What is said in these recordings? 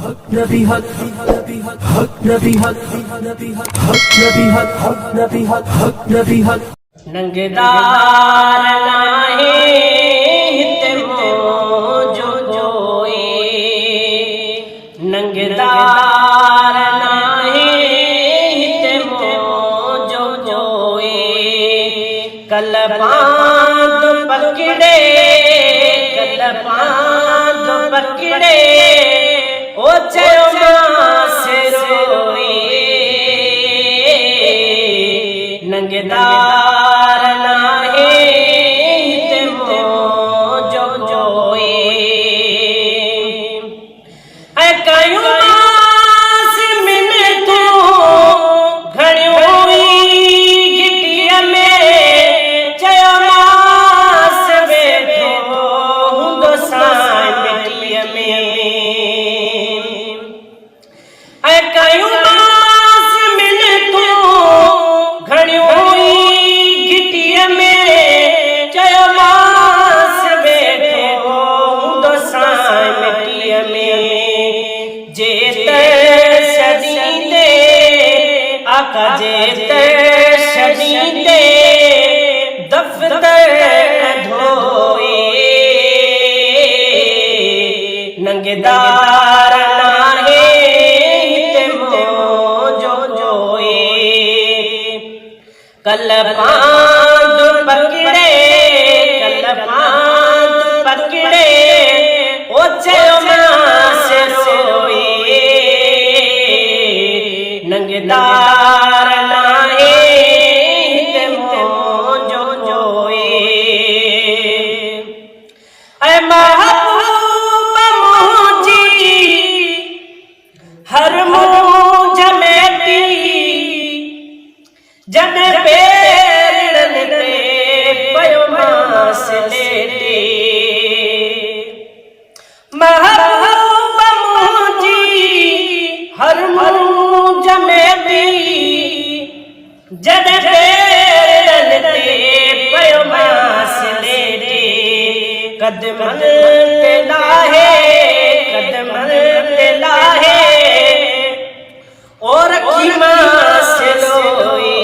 हक नबी हक नबी हक हक नबी हक नबी हक हक नबी हक हक नबी हक हक नबी हक नंगदार नाहे हित मौजो जोए नंगदार नाहे हित मौजो जोए कल पांद पकड़े कल पांद पकड़े ओ चयो मासे रोए नंगदार नाहे हित मौजो जोए ऐ कयूं मास मिन तू घणियों गिटीअ में चयो मास वेठो हूंदो साईं मिटीअ में ऐ कयूं मास मिन तू घणियों गिटीअ में चयो मास वेठो हूंदो साईं मिटीअ में जेत छॾींदे आका जेत छॾींदे दफ़्तर धोए नंगदार नाहे हित मौजो जोए कल पांद पकड़े कल पांद पकड़े ओ चयो मास रोए नंगदार नाहे हित मौजो जोए ऐ महबूब मुंहिंजी हर मौज में थी जन पेरन ते पयो मास लेटे महबूब मुंहिंजी हर मौज में थी जन पेरन ते पयो मास लेटे कदमन ते लाहे कदमन ते लाहे और की मास लोए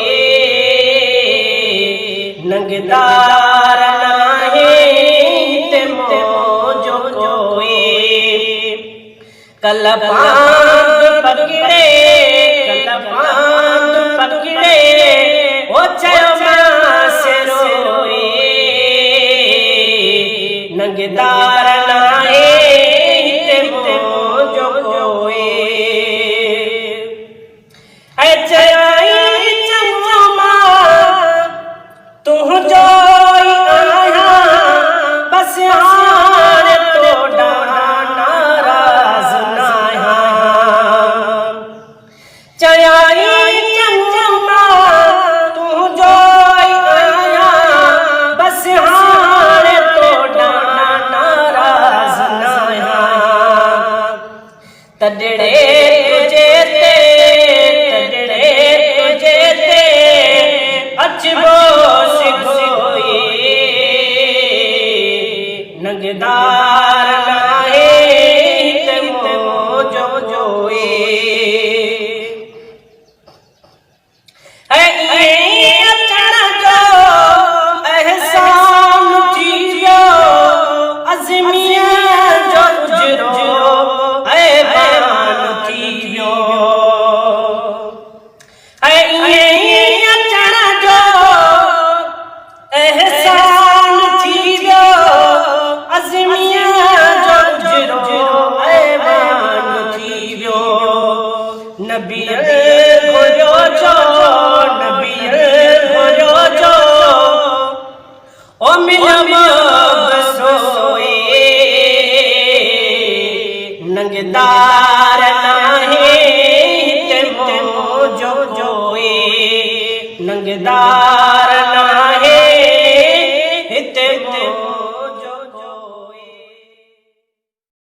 नंगदार नाहे हित मौजो जोए कल पांद पकड़े कल पांद पकड़े ओ चयो मास रोए नंगदार नाहे हित मौजो जोए ऐ चयाई चंगो मां तुंहिंजो ई आहियां बस हाणे तोॾां नाराज़ न आहियां चयाई चंगो मां तुंहिंजो ई आहियां बस हाणे तोॾां नाराज़ न आहियां तॾड़े तुझे ते तॾड़े तुझे ते अचबो सिखोए नंगदार नाहे हित मौजो जोए ऐ इएं अचण जो अहसान थी वियो अज़मीअ जो उजरो ऐबान थी वियो ऐ इएं अचण जो एहसान थी वियो अज़मीअ जो उजरो ऐबान थी वियो नबीअ घुरियो जो नबीअ घुरियो जो ओ मिलियो बसोए नंगदार नाहे हित मौजो जोए नंगदार